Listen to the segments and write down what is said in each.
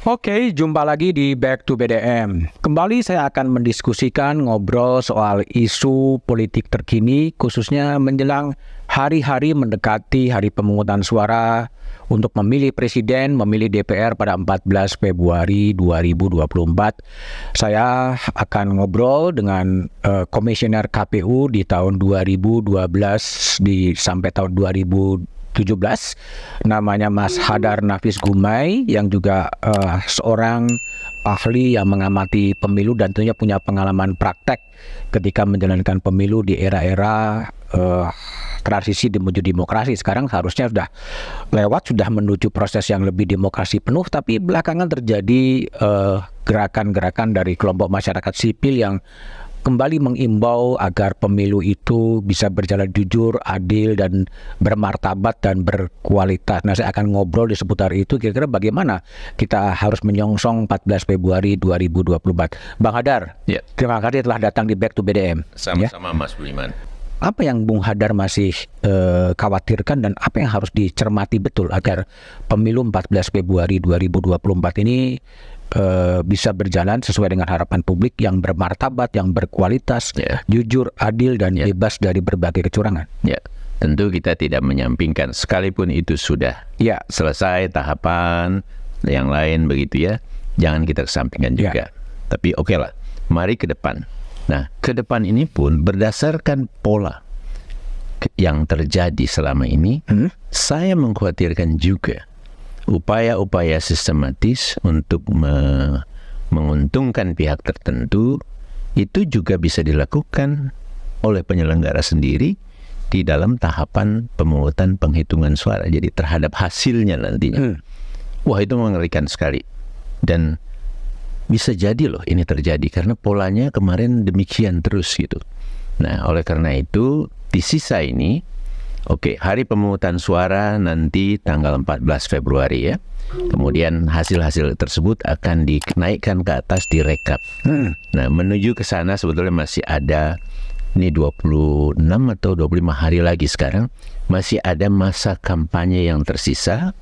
Oke, jumpa lagi di Back to BDM. Kembali saya akan mendiskusikan ngobrol soal isu politik terkini, khususnya menjelang hari-hari mendekati hari pemungutan suara untuk memilih presiden, memilih DPR pada 14 Februari 2024. Saya akan ngobrol dengan komisioner KPU di tahun 2012 sampai tahun 2017, namanya Mas Hadar Nafis Gumai, yang juga seorang ahli yang mengamati pemilu dan tentunya punya pengalaman praktek ketika menjalankan pemilu di era-era transisi menuju demokrasi. Sekarang seharusnya sudah lewat, sudah menuju proses yang lebih demokrasi penuh, tapi belakangan terjadi gerakan-gerakan dari kelompok masyarakat sipil yang kembali mengimbau agar pemilu itu bisa berjalan jujur, adil, dan bermartabat dan berkualitas. Nah, saya akan ngobrol di seputar itu, kira-kira bagaimana kita harus menyongsong 14 Februari 2024. Bang Hadar, terima kasih telah datang di Back to BDM. Sama-sama, Mas Budiman. Apa yang Bung Hadar masih khawatirkan dan apa yang harus dicermati betul agar pemilu 14 Februari 2024 ini bisa berjalan sesuai dengan harapan publik yang bermartabat, yang berkualitas, jujur, adil, dan bebas dari berbagai kecurangan? Ya, tentu kita tidak menyampingkan sekalipun itu sudah selesai tahapan yang lain begitu ya. Jangan kita kesampingkan juga. Tapi oke lah, mari ke depan. Nah, ke depan ini pun berdasarkan pola yang terjadi selama ini, saya mengkhawatirkan juga upaya-upaya sistematis untuk menguntungkan pihak tertentu itu juga bisa dilakukan oleh penyelenggara sendiri di dalam tahapan pemungutan penghitungan suara. Jadi terhadap hasilnya nantinya. Wah, itu mengerikan sekali. Dan bisa jadi loh ini terjadi karena polanya kemarin demikian terus gitu. Nah, oleh karena itu di sisa ini, hari pemungutan suara nanti tanggal 14 Februari ya. Kemudian hasil-hasil tersebut akan dinaikkan ke atas, direkap. Nah, menuju ke sana sebetulnya masih ada, ini 26 atau 25 hari lagi sekarang, masih ada masa kampanye yang tersisa.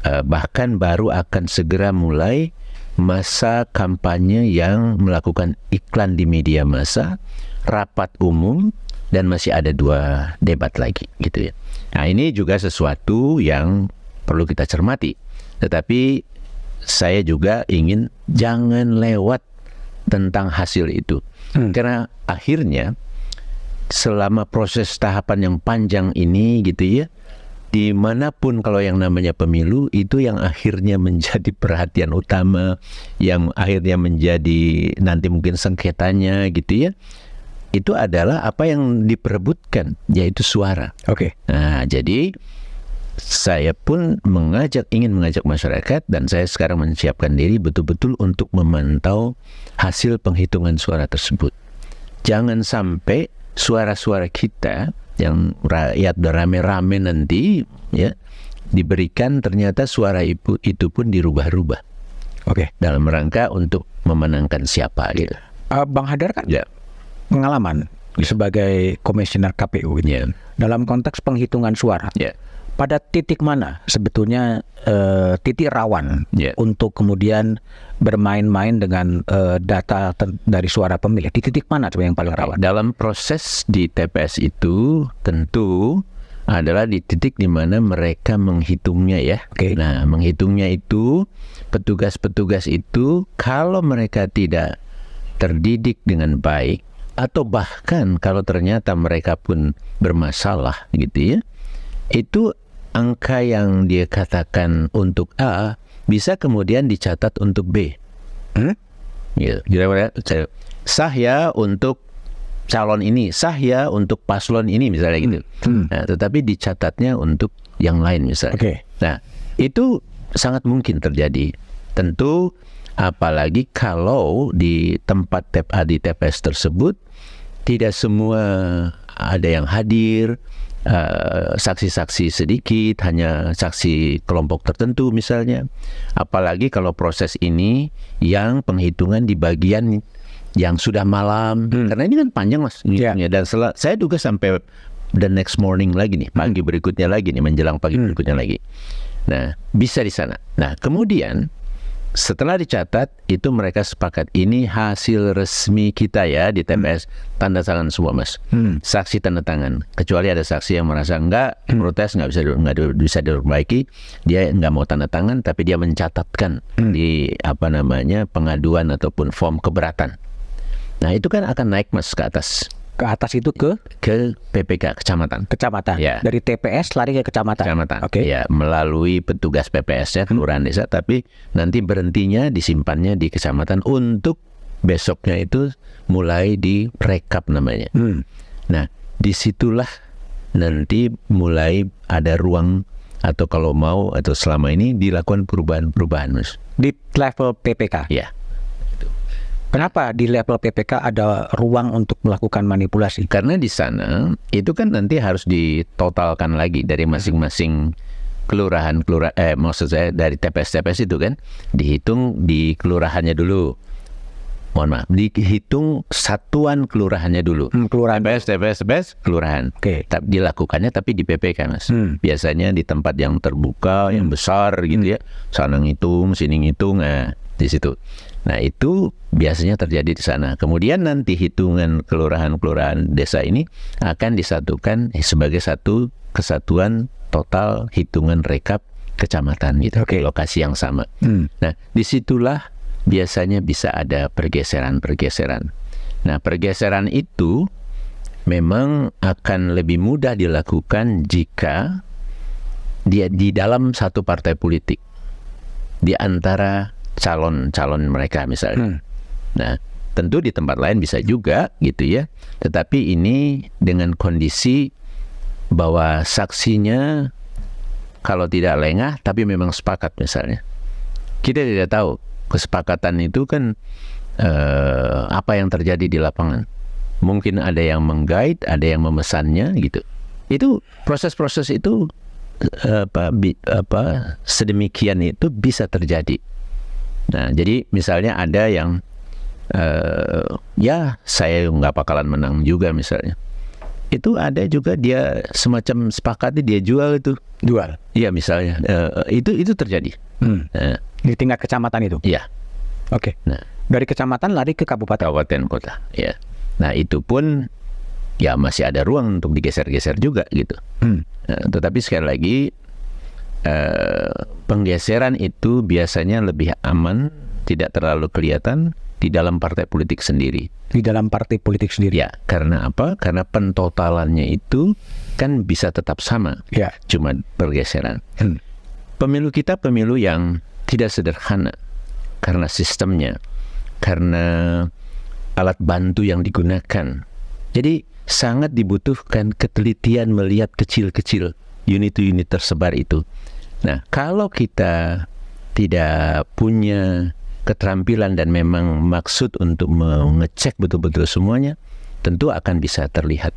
Bahkan baru akan segera mulai masa kampanye yang melakukan iklan di media massa, rapat umum, dan masih ada 2 debat lagi gitu ya. Nah, ini juga sesuatu yang perlu kita cermati. Tetapi saya juga ingin jangan lewat tentang hasil itu. Karena akhirnya selama proses tahapan yang panjang ini gitu ya, dimanapun kalau yang namanya pemilu itu yang akhirnya menjadi perhatian utama, yang akhirnya menjadi nanti mungkin sengketanya gitu ya, itu adalah apa yang diperebutkan, yaitu suara. Nah, jadi saya pun ingin mengajak masyarakat, dan saya sekarang menyiapkan diri betul-betul untuk memantau hasil penghitungan suara tersebut. Jangan sampai suara-suara kita yang rakyat udah rame-rame nanti ya diberikan, ternyata suara itu pun dirubah-rubah. Dalam rangka untuk memenangkan siapa gitu. Bang Hadar kan pengalaman sebagai komisioner KPU dalam konteks penghitungan suara. Pada titik mana sebetulnya titik rawan untuk kemudian bermain-main dengan data dari suara pemilih? Di titik mana coba yang paling rawan? Dalam proses di TPS itu tentu adalah di titik di mana mereka menghitungnya ya. Nah, menghitungnya itu petugas-petugas itu kalau mereka tidak terdidik dengan baik, atau bahkan kalau ternyata mereka pun bermasalah gitu ya, itu angka yang dia katakan untuk A bisa kemudian dicatat untuk B. Gitu. Sah ya untuk calon ini, sah ya untuk paslon ini misalnya gitu. Nah, tetapi dicatatnya untuk yang lain misalnya. Nah, itu sangat mungkin terjadi. Tentu apalagi kalau di tempat di TPS tersebut tidak semua ada yang hadir, saksi-saksi sedikit, hanya saksi kelompok tertentu misalnya. Apalagi kalau proses ini yang penghitungan di bagian yang sudah malam, karena ini kan panjang mas, dan saya duga sampai the next morning lagi nih, pagi berikutnya lagi nih, menjelang pagi berikutnya lagi. Nah, bisa di sana. Nah, kemudian setelah dicatat itu mereka sepakat ini hasil resmi kita ya di TPS, tanda tangan semua Mas. Saksi tanda tangan. Kecuali ada saksi yang merasa enggak, protes nggak bisa diperbaiki, dia nggak mau tanda tangan, tapi dia mencatatkan di pengaduan ataupun form keberatan. Nah itu kan akan naik Mas ke atas. Ke atas itu ke PPK kecamatan. Ya. Dari TPS lari ke kecamatan. Oke. Ya, melalui petugas PPS-nya kelurahan desa, tapi nanti berhentinya disimpannya di kecamatan untuk besoknya itu mulai direkap namanya. Nah, disitulah nanti mulai ada ruang atau kalau mau atau selama ini dilakukan perubahan-perubahan Mas. Di level PPK. Ya. Kenapa di level PPK ada ruang untuk melakukan manipulasi? Karena di sana itu kan nanti harus ditotalkan lagi dari masing-masing maksud saya dari TPS itu kan dihitung di kelurahannya dulu. Mohon maaf, dihitung satuan kelurahannya dulu. Kelurahan. TPS, kelurahan. Oke. Dilakukannya tapi di PPK Mas. Biasanya di tempat yang terbuka, yang besar gitu ya. Sana ngitung, sini ngitung, di situ. Nah itu biasanya terjadi di sana. Kemudian nanti hitungan kelurahan-kelurahan desa ini akan disatukan sebagai satu kesatuan total hitungan rekap kecamatan gitu. Lokasi yang sama. Nah disitulah biasanya bisa ada pergeseran-pergeseran. Nah pergeseran itu memang akan lebih mudah dilakukan jika dia di dalam satu partai politik, di antara calon-calon mereka misalnya. Nah, tentu di tempat lain bisa juga gitu ya. Tetapi ini dengan kondisi bahwa saksinya kalau tidak lengah tapi memang sepakat misalnya. Kita tidak tahu kesepakatan itu kan apa yang terjadi di lapangan. Mungkin ada yang menggait, ada yang memesannya gitu. Itu proses-proses itu sedemikian itu bisa terjadi. Nah, jadi misalnya ada yang ya saya nggak bakalan menang juga misalnya. Itu ada juga dia semacam sepakati dia jual itu. Jual? Iya misalnya. Itu terjadi. Di tingkat kecamatan itu? Iya. Oke. Nah, dari kecamatan lari ke kabupaten? Kabupaten kota, ya. Nah itu pun ya masih ada ruang untuk digeser-geser juga gitu. Tetapi sekali lagi penggeseran itu biasanya lebih aman, tidak terlalu kelihatan di dalam partai politik sendiri. Di dalam partai politik sendiri? Ya, karena apa? Karena pentotalannya itu kan bisa tetap sama, ya. Cuma pergeseran. Pemilu kita pemilu yang tidak sederhana karena sistemnya, karena alat bantu yang digunakan. Jadi sangat dibutuhkan ketelitian melihat kecil-kecil unit-unit tersebar itu. Nah, kalau kita tidak punya keterampilan dan memang maksud untuk mengecek betul-betul semuanya, tentu akan bisa terlihat.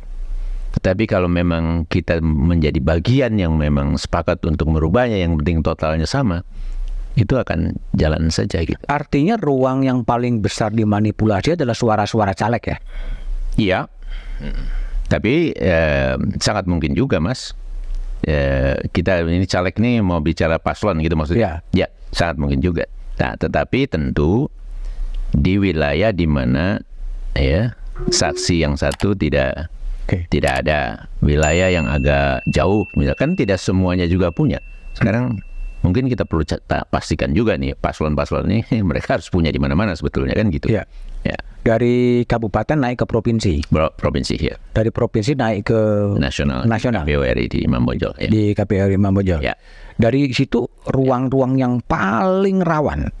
Tetapi kalau memang kita menjadi bagian yang memang sepakat untuk merubahnya, yang penting totalnya sama, itu akan jalan saja gitu. Artinya ruang yang paling besar dimanipulasi adalah suara-suara caleg ya? Iya. Tapi sangat mungkin juga Mas. Kita ini caleg nih mau bicara paslon gitu maksudnya. Ya, sangat mungkin juga. Nah, tetapi tentu di wilayah di mana ya saksi yang satu tidak ada, wilayah yang agak jauh, misalkan tidak semuanya juga punya. Sekarang mungkin kita perlu pastikan juga nih paslon-paslon ini mereka harus punya di mana-mana sebetulnya kan gitu. Ya. Dari kabupaten naik ke provinsi. Provinsi ya. Dari provinsi naik ke nasional. KPU RI di Imam Bonjol. Ya. Di KPU RI Imam Bonjol. Ya. Dari situ ruang-ruang yang paling rawan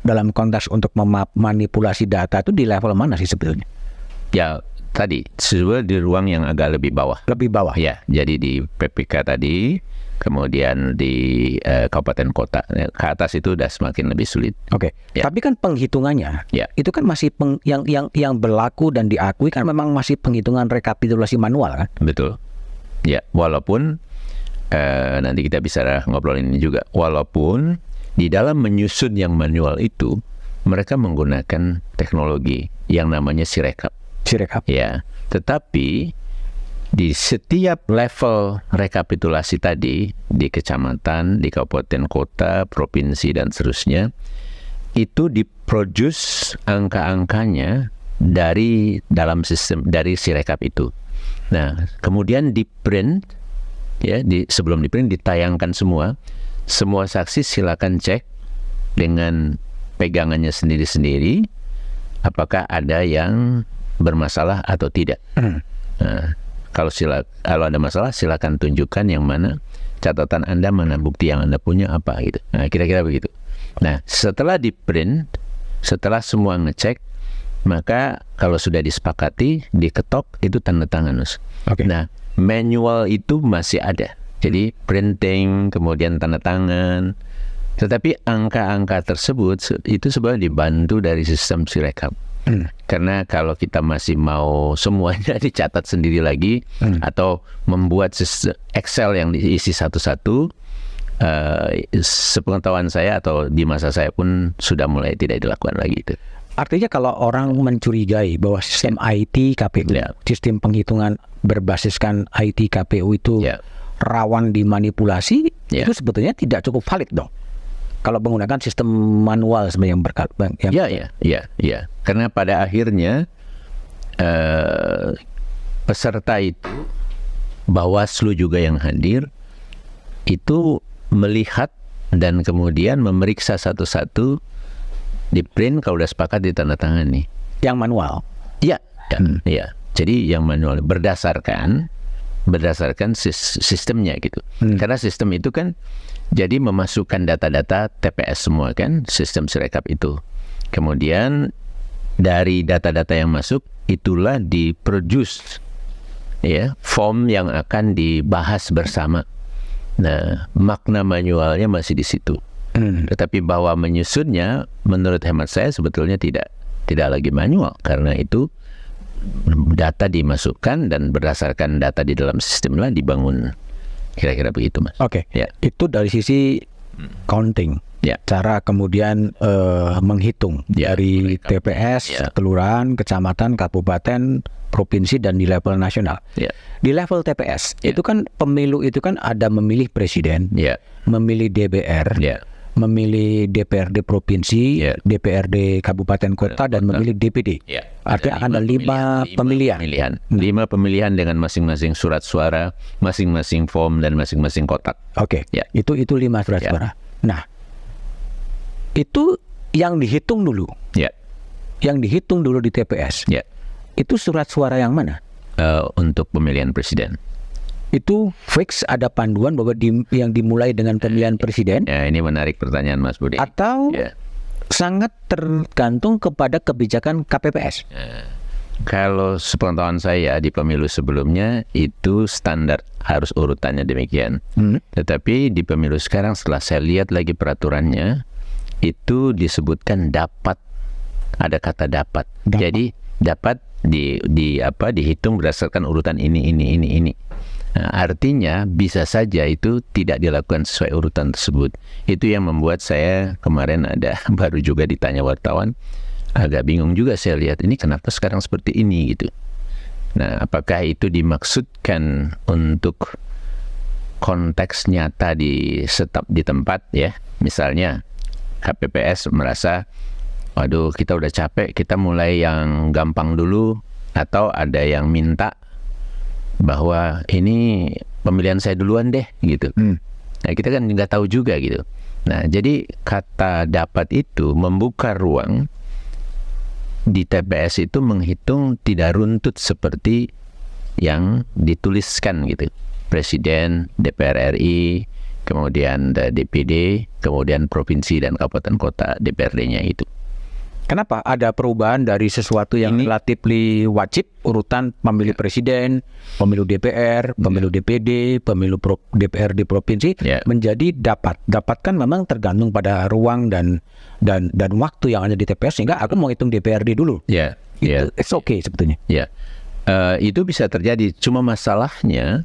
dalam konteks untuk memanipulasi data itu di level mana sih sebetulnya? Ya tadi sebenarnya di ruang yang agak lebih bawah. Lebih bawah. Ya. Jadi di PPK tadi, kemudian di kabupaten kota, ke atas itu udah semakin lebih sulit. Oke. Ya. Tapi kan penghitungannya itu kan masih yang berlaku dan diakui kan memang masih penghitungan rekapitulasi manual kan? Betul. Ya, walaupun nanti kita bisa ngobrolin ini juga. Walaupun di dalam menyusun yang manual itu mereka menggunakan teknologi yang namanya Sirekap. Sirekap. Ya, tetapi di setiap level rekapitulasi tadi, di kecamatan, di kabupaten kota, provinsi dan seterusnya, itu diproduce angka-angkanya dari dalam sistem dari Sirekap itu. Nah, kemudian di print ya, sebelum di print ditayangkan semua saksi silakan cek dengan pegangannya sendiri-sendiri apakah ada yang bermasalah atau tidak. Nah, kalau ada masalah silakan tunjukkan yang mana catatan Anda, mana bukti yang Anda punya apa gitu. Nah, kira-kira begitu. Nah, setelah di print, setelah semua ngecek, maka kalau sudah disepakati, diketok, itu tanda tangan. Okay. Nah, manual itu masih ada. Jadi printing, kemudian tanda tangan. Tetapi angka-angka tersebut itu sebenarnya dibantu dari sistem Sirekap. Karena kalau kita masih mau semuanya dicatat sendiri lagi atau membuat Excel yang diisi satu-satu, sepengetahuan saya atau di masa saya pun sudah mulai tidak dilakukan lagi itu. Artinya kalau orang mencurigai bahwa sistem IT KPU, sistem penghitungan berbasiskan IT KPU itu rawan dimanipulasi, itu sebetulnya tidak cukup valid dong. Kalau menggunakan sistem manual sebenarnya yang Ya. Karena pada akhirnya peserta itu, Bawaslu juga yang hadir, itu melihat dan kemudian memeriksa satu-satu, di print, kalau udah sepakat ditandatangani. Yang manual? Ya. Jadi yang manual berdasarkan sistemnya gitu. Karena sistem itu kan jadi memasukkan data-data TPS semua kan, sistem Sirekap itu. Kemudian dari data-data yang masuk itulah diproduce ya form yang akan dibahas bersama. Nah, makna manualnya masih di situ. Tetapi bahwa menyusunnya menurut hemat saya sebetulnya tidak lagi manual, karena itu data dimasukkan dan berdasarkan data di dalam sistemlah dibangun. Kira-kira begitu, Mas. Oke. Itu dari sisi counting. Cara kemudian menghitung dari TPS, kelurahan, kecamatan, kabupaten, provinsi, dan di level nasional. Di level TPS itu kan pemilu itu kan ada memilih presiden, memilih DPR, memilih DPRD provinsi, DPRD kabupaten kota, dan memilih DPD. Artinya akan ada 5 pemilihan. 5 pemilihan dengan masing-masing surat suara, masing-masing form, dan masing-masing kotak. Oke. Itu 5 surat suara. Nah, itu yang dihitung dulu. Yang dihitung dulu di TPS. Itu surat suara yang mana? Untuk pemilihan presiden. Itu fix ada panduan bahwa yang dimulai dengan pemilihan presiden. Ini menarik pertanyaan Mas Budi. Atau sangat tergantung kepada kebijakan KPPS. Kalau sepengetahuan saya di pemilu sebelumnya itu standar harus urutannya demikian. Tetapi di pemilu sekarang setelah saya lihat lagi peraturannya itu disebutkan dapat, ada kata dapat. Jadi dapat dihitung berdasarkan urutan ini. Nah, artinya bisa saja itu tidak dilakukan sesuai urutan tersebut. Itu yang membuat saya kemarin baru juga ditanya wartawan, agak bingung juga saya lihat ini kenapa sekarang seperti ini gitu. Nah, apakah itu dimaksudkan untuk konteks nyata di tempat ya? Misalnya KPPS merasa, waduh kita udah capek, kita mulai yang gampang dulu, atau ada yang minta bahwa ini pemilihan saya duluan deh gitu. Nah, kita kan nggak tahu juga gitu. Nah, jadi kata dapat itu membuka ruang di TPS itu menghitung tidak runtut seperti yang dituliskan gitu. Presiden, DPR RI, kemudian DPD, kemudian provinsi dan kabupaten kota DPRD-nya itu. Kenapa ada perubahan dari sesuatu yang relatifly wajib, urutan pemilu presiden, pemilu DPR, pemilu DPD, pemilu DPRD provinsi, menjadi dapat. Dapat kan memang tergantung pada ruang dan waktu yang ada di TPS, sehingga aku mau hitung DPRD dulu. It's okay sebetulnya. Itu bisa terjadi. Cuma masalahnya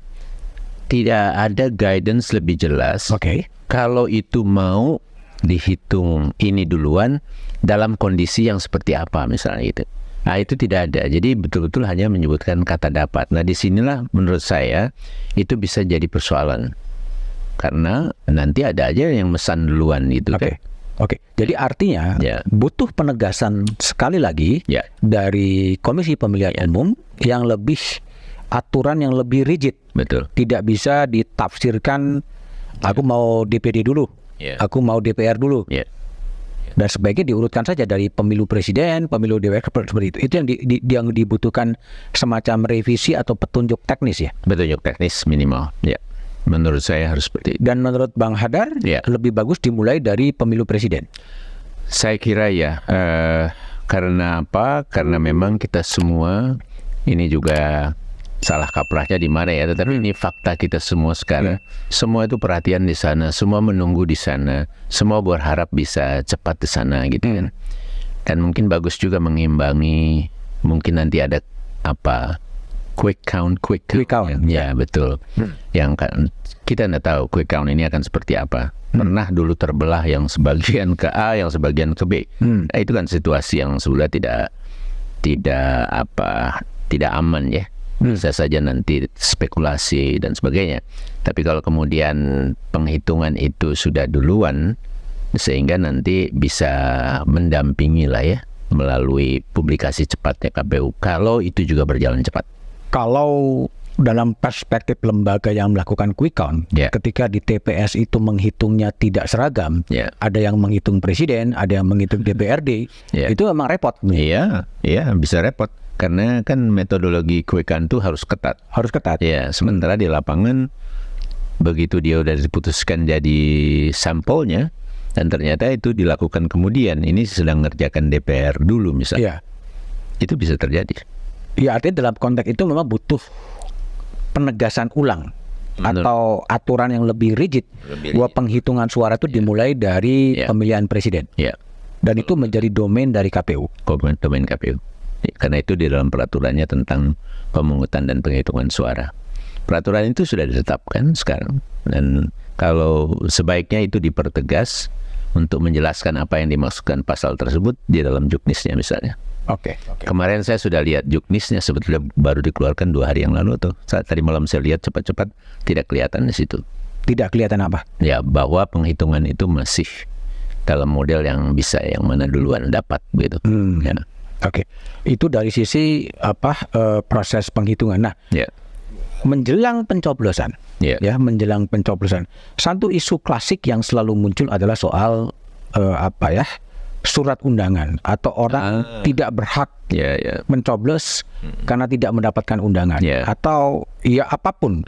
tidak ada guidance lebih jelas. Kalau itu mau dihitung ini duluan dalam kondisi yang seperti apa misalnya gitu. Nah, itu tidak ada. Jadi betul-betul hanya menyebutkan kata dapat. Nah, disinilah menurut saya itu bisa jadi persoalan. Karena nanti ada aja yang mesan duluan gitu kan. Oke, jadi artinya butuh penegasan sekali lagi dari Komisi Pemilihan Umum yang lebih aturan yang lebih rigid. Betul. Tidak bisa ditafsirkan aku mau DPD dulu, aku mau DPR dulu. Dan sebaiknya diurutkan saja dari pemilu presiden, pemilu DPR seperti itu. Itu yang dibutuhkan semacam revisi atau petunjuk teknis ya. Petunjuk teknis minimal. Ya. Menurut saya harus seperti itu. Dan menurut Bang Hadar lebih bagus dimulai dari pemilu presiden. Saya kira ya, karena apa? Karena memang kita semua ini juga salah kaprahnya di mana ya. Tetapi ini fakta kita semua sekarang. Semua itu perhatian di sana, semua menunggu di sana, semua berharap bisa cepat di sana gitu kan. Dan mungkin bagus juga mengimbangi. Mungkin nanti ada apa? Quick count. Ya betul. Yang kan kita tidak tahu quick count ini akan seperti apa. Pernah dulu terbelah yang sebagian ke A, yang sebagian ke B. Nah, itu kan situasi yang sebenarnya tidak aman ya. Bisa saja nanti spekulasi dan sebagainya. Tapi kalau kemudian penghitungan itu sudah duluan, sehingga nanti bisa mendampingi lah ya melalui publikasi cepatnya KPU. Kalau itu juga berjalan cepat. Kalau dalam perspektif lembaga yang melakukan quick count, ketika di TPS itu menghitungnya tidak seragam, ada yang menghitung presiden, ada yang menghitung DPRD, itu memang repot. Iya, bisa repot. Karena kan metodologi quick count itu harus ketat. Ya, sementara di lapangan begitu dia udah diputuskan jadi sampelnya, dan ternyata itu dilakukan kemudian, ini sedang ngerjakan DPR dulu misalnya. Itu bisa terjadi. Ya, artinya dalam konteks itu memang butuh penegasan ulang atau aturan yang lebih rigid bahwa penghitungan suara itu dimulai dari pemilihan presiden. Dan itu menjadi domain dari KPU. Domain KPU. Karena itu di dalam peraturannya tentang pemungutan dan penghitungan suara. Peraturan itu sudah ditetapkan sekarang. Dan kalau sebaiknya itu dipertegas untuk menjelaskan apa yang dimaksudkan pasal tersebut di dalam juknisnya misalnya. Oke. Kemarin saya sudah lihat juknisnya, sebetulnya baru dikeluarkan 2 hari yang lalu tuh. Tadi malam saya lihat cepat-cepat, tidak kelihatan di situ. Tidak kelihatan apa? Ya, bahwa penghitungan itu masih dalam model yang bisa yang mana duluan dapat gitu. Oke. Itu dari sisi proses penghitungan. Nah, menjelang pencoblosan, menjelang pencoblosan, satu isu klasik yang selalu muncul adalah soal surat undangan atau orang tidak berhak mencoblos karena tidak mendapatkan undangan atau apapun.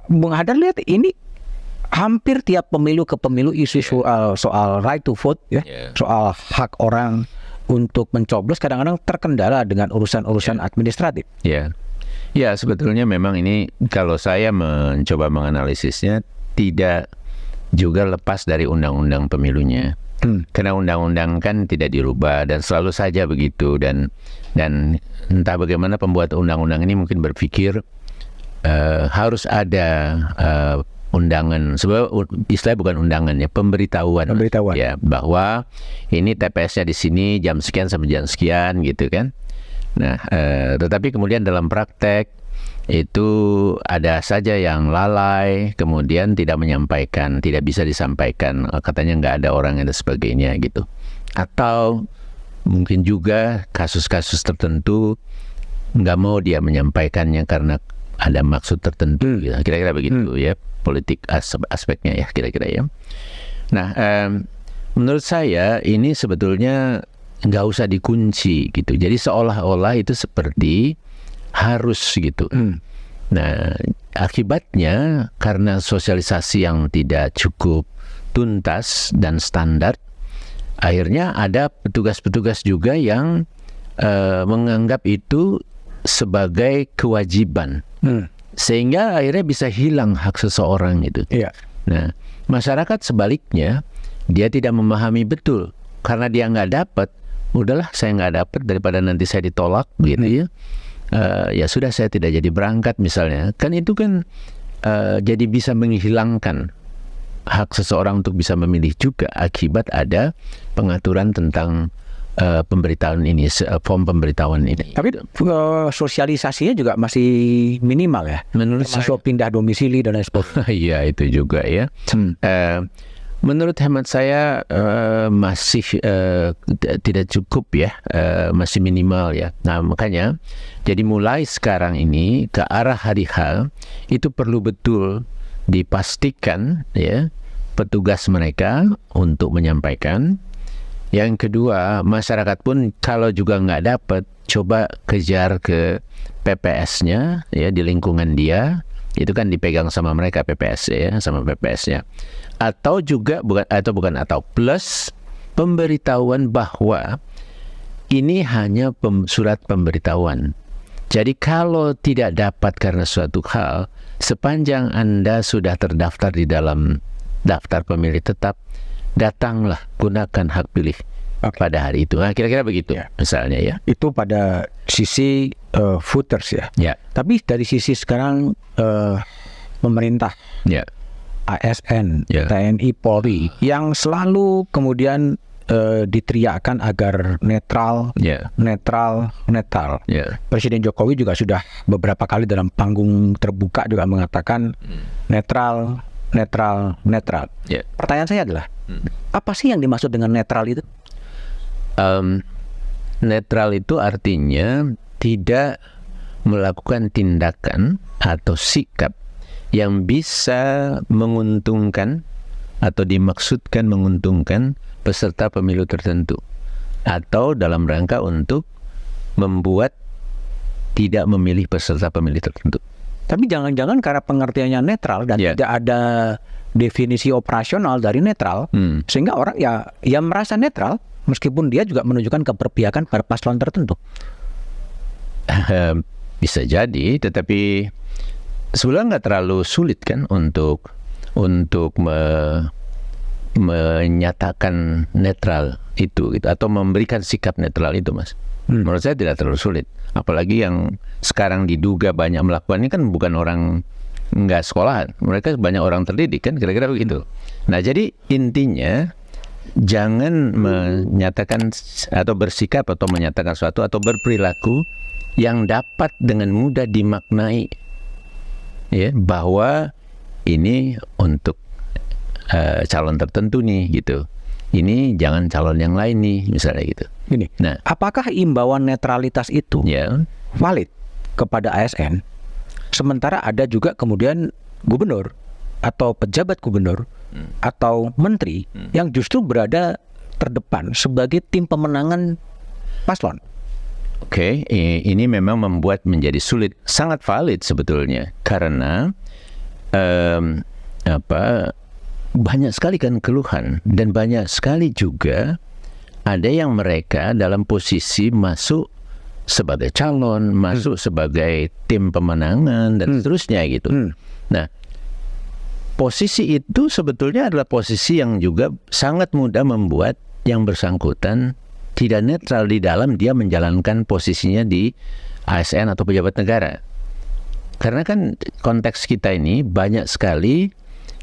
Bung Hadar lihat ini hampir tiap pemilu ke pemilu isu soal right to vote soal hak orang untuk mencoblos kadang-kadang terkendala dengan urusan-urusan administratif. Ya, sebetulnya memang ini kalau saya mencoba menganalisisnya tidak juga lepas dari undang-undang pemilunya. Karena undang-undang kan tidak dirubah dan selalu saja begitu, dan entah bagaimana pembuat undang-undang ini mungkin berpikir harus ada undangan, sebenarnya istilahnya bukan undangan ya, pemberitahuan. Ya, bahwa ini TPS-nya di sini jam sekian sampai jam sekian gitu kan. Nah, tetapi kemudian dalam praktek itu ada saja yang lalai, kemudian tidak menyampaikan, tidak bisa disampaikan, katanya nggak ada orang dan sebagainya gitu. Atau mungkin juga kasus-kasus tertentu nggak mau dia menyampaikannya karena ada maksud tertentu, gitu. Kira-kira begitu ya, politik aspeknya ya, kira-kira ya. Nah, menurut saya ini sebetulnya nggak usah dikunci gitu. Jadi seolah-olah itu seperti harus gitu. Nah, akibatnya karena sosialisasi yang tidak cukup tuntas dan standar, akhirnya ada petugas-petugas juga yang menganggap itu sebagai kewajiban, sehingga akhirnya bisa hilang hak seseorang itu. Nah, masyarakat sebaliknya dia tidak memahami betul, karena dia nggak dapat, udahlah saya nggak dapat daripada nanti saya ditolak gitu ya. Ya sudah, saya tidak jadi berangkat misalnya. Kan itu kan jadi bisa menghilangkan hak seseorang untuk bisa memilih juga akibat ada pengaturan tentang pemberitahuan ini, form pemberitahuan ini. Tapi sosialisasinya juga masih minimal ya. Menurut saya pindah domisili dan lain sebagainya. Iya, itu juga ya. Menurut hemat saya masih tidak cukup ya, masih minimal ya. Nah makanya jadi mulai sekarang ini ke arah hari H itu perlu betul dipastikan ya petugas mereka untuk menyampaikan. Yang kedua, masyarakat pun kalau juga nggak dapat, coba kejar ke PPS-nya ya di lingkungan dia. Itu kan dipegang sama mereka PPS ya, sama PPS-nya. Atau juga atau plus pemberitahuan bahwa ini hanya surat pemberitahuan. Jadi kalau tidak dapat karena suatu hal, sepanjang Anda sudah terdaftar di dalam daftar pemilih tetap, datanglah gunakan hak pilih pada hari itu. Nah, kira-kira begitu ya, misalnya ya. Itu pada sisi voters ya. Ya. Tapi dari sisi sekarang pemerintah, ya. ASN, ya. TNI, Polri yang selalu kemudian diteriakkan agar netral, ya. netral. ya. Presiden Jokowi juga sudah beberapa kali dalam panggung terbuka juga mengatakan netral. ya. Pertanyaan saya adalah, apa sih yang dimaksud dengan netral itu? Netral itu artinya tidak melakukan tindakan atau sikap yang bisa menguntungkan atau dimaksudkan menguntungkan peserta pemilu tertentu, atau dalam rangka untuk membuat tidak memilih peserta pemilih tertentu. Tapi jangan-jangan karena pengertiannya netral dan tidak ada definisi operasional dari netral, sehingga orang ya merasa netral meskipun dia juga menunjukkan keberpihakan pada paslon tertentu. Bisa jadi, tetapi sebenarnya nggak terlalu sulit kan untuk menyatakan netral itu gitu, atau memberikan sikap netral itu, Mas. Menurut saya tidak terlalu sulit. Apalagi yang sekarang diduga banyak melakukan ini kan bukan orang nggak sekolahan, mereka banyak orang terdidik kan, kira-kira begitu. Nah jadi intinya jangan menyatakan atau bersikap atau menyatakan sesuatu atau berperilaku yang dapat dengan mudah dimaknai ya bahwa ini untuk calon tertentu nih gitu. Ini jangan calon yang lain nih, misalnya gitu. Gini, nah, apakah imbauan netralitas itu valid kepada ASN? Sementara ada juga kemudian gubernur atau pejabat gubernur atau menteri yang justru berada terdepan sebagai tim pemenangan paslon. Oke, ini memang membuat menjadi sulit, sangat valid sebetulnya, karena banyak sekali kan keluhan, dan banyak sekali juga ada yang mereka dalam posisi masuk sebagai calon, masuk sebagai tim pemenangan dan seterusnya gitu. Nah, posisi itu sebetulnya adalah posisi yang juga sangat mudah membuat yang bersangkutan tidak netral di dalam dia menjalankan posisinya di ASN atau pejabat negara. Karena kan konteks kita ini banyak sekali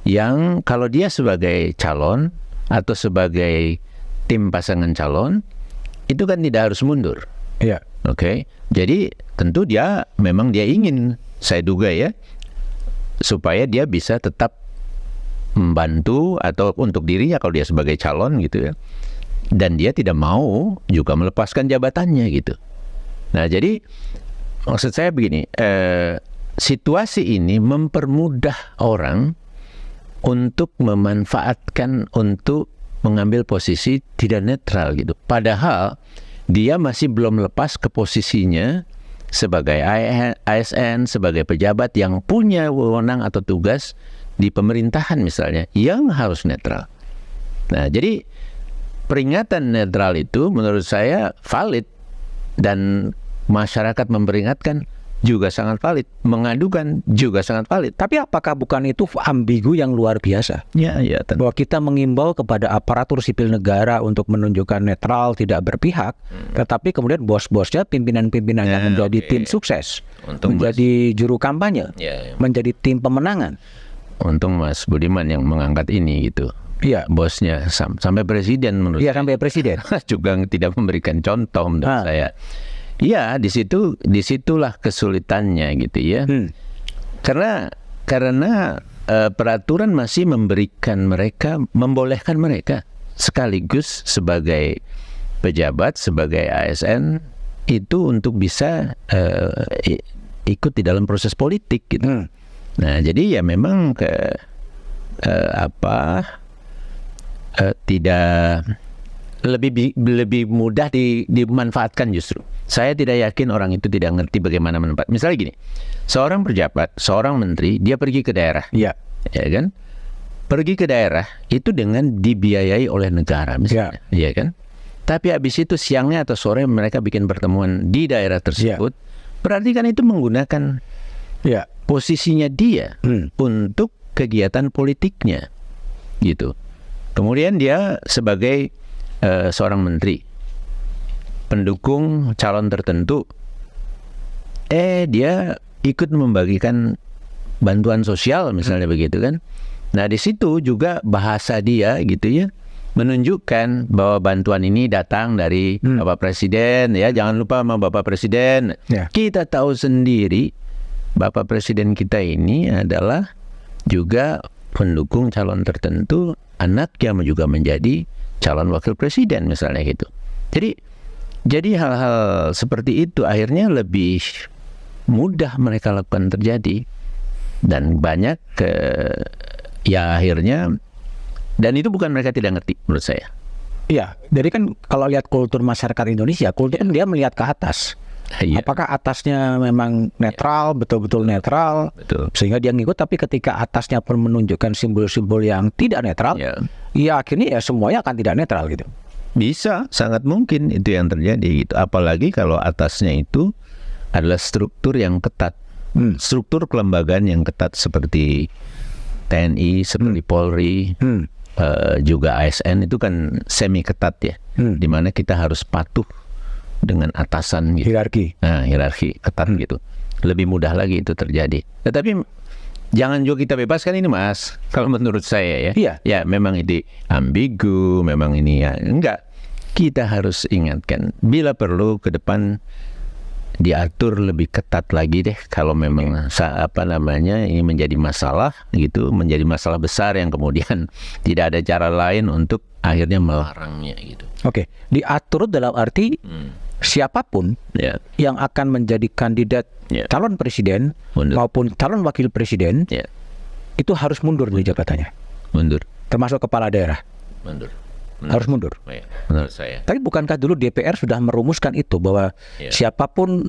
yang kalau dia sebagai calon atau sebagai tim pasangan calon itu kan tidak harus mundur. Iya. Oke. Jadi tentu dia ingin, saya duga ya, supaya dia bisa tetap membantu atau untuk dirinya kalau dia sebagai calon gitu ya. Dan dia tidak mau juga melepaskan jabatannya gitu. Nah, jadi maksud saya begini, situasi ini mempermudah orang untuk memanfaatkan untuk mengambil posisi tidak netral gitu. Padahal dia masih belum lepas ke posisinya sebagai ASN, sebagai pejabat yang punya wewenang atau tugas di pemerintahan misalnya, yang harus netral. Nah, jadi peringatan netral itu menurut saya valid, dan masyarakat memperingatkan juga sangat valid, mengadukan juga sangat valid. Tapi apakah bukan itu ambigu yang luar biasa? Ya, bahwa kita mengimbau kepada aparatur sipil negara untuk menunjukkan netral, tidak berpihak, tetapi kemudian bos-bosnya, pimpinan-pimpinan yang menjadi tim sukses, menjadi juru kampanye, menjadi tim pemenangan. Untung Mas Budiman yang mengangkat ini gitu. Iya, bosnya sampai presiden menurut saya. Sampai presiden juga tidak memberikan contoh menurut saya. Iya, disitulah kesulitannya gitu ya. Karena peraturan masih membolehkan mereka sekaligus sebagai pejabat, sebagai ASN itu untuk bisa ikut di dalam proses politik gitu. Nah, jadi ya memang tidak lebih mudah dimanfaatkan justru. Saya tidak yakin orang itu tidak ngerti bagaimana menempatkan. Misalnya gini, seorang pejabat, seorang menteri, dia pergi ke daerah, ya kan? Pergi ke daerah itu dengan dibiayai oleh negara, misalnya, ya kan? Tapi habis itu siangnya atau sore mereka bikin pertemuan di daerah tersebut, berarti kan itu menggunakan posisinya dia untuk kegiatan politiknya, gitu. Kemudian dia sebagai seorang menteri, pendukung calon tertentu, dia ikut membagikan bantuan sosial misalnya begitu kan. Nah di situ juga bahasa dia gitu ya, menunjukkan bahwa bantuan ini datang dari Bapak Presiden, ya jangan lupa sama Bapak Presiden. Kita tahu sendiri Bapak Presiden kita ini adalah juga pendukung calon tertentu, anaknya juga menjadi calon wakil presiden misalnya gitu. Jadi hal-hal seperti itu akhirnya lebih mudah mereka lakukan terjadi, dan banyak akhirnya, dan itu bukan mereka tidak ngerti menurut saya. Iya, jadi kan kalau lihat kultur masyarakat Indonesia, kultur dia melihat ke atas. Apakah atasnya memang netral, betul-betul netral, sehingga dia ngikut, tapi ketika atasnya pun menunjukkan simbol-simbol yang tidak netral, ya akhirnya ya semuanya akan tidak netral gitu. Bisa, sangat mungkin itu yang terjadi gitu. Apalagi kalau atasnya itu adalah struktur yang ketat, struktur kelembagaan yang ketat seperti TNI, seperti Polri, juga ASN itu kan semi ketat ya, dimana kita harus patuh dengan atasan gitu. Hierarki ketat gitu. Lebih mudah lagi itu terjadi. Tetapi jangan juga kita bebaskan ini Mas, kalau menurut saya ya. Ya memang ini ambigu, memang ini ya enggak. Kita harus ingatkan bila perlu ke depan diatur lebih ketat lagi deh kalau memang ini menjadi masalah gitu, menjadi masalah besar yang kemudian tidak ada cara lain untuk akhirnya melarangnya gitu. Oke, diatur dalam arti siapapun yang akan menjadi kandidat calon presiden maupun calon wakil presiden itu harus mundur dari jabatannya. Termasuk kepala daerah. Harus mundur. Menurut saya. Tapi bukankah dulu DPR sudah merumuskan itu bahwa siapapun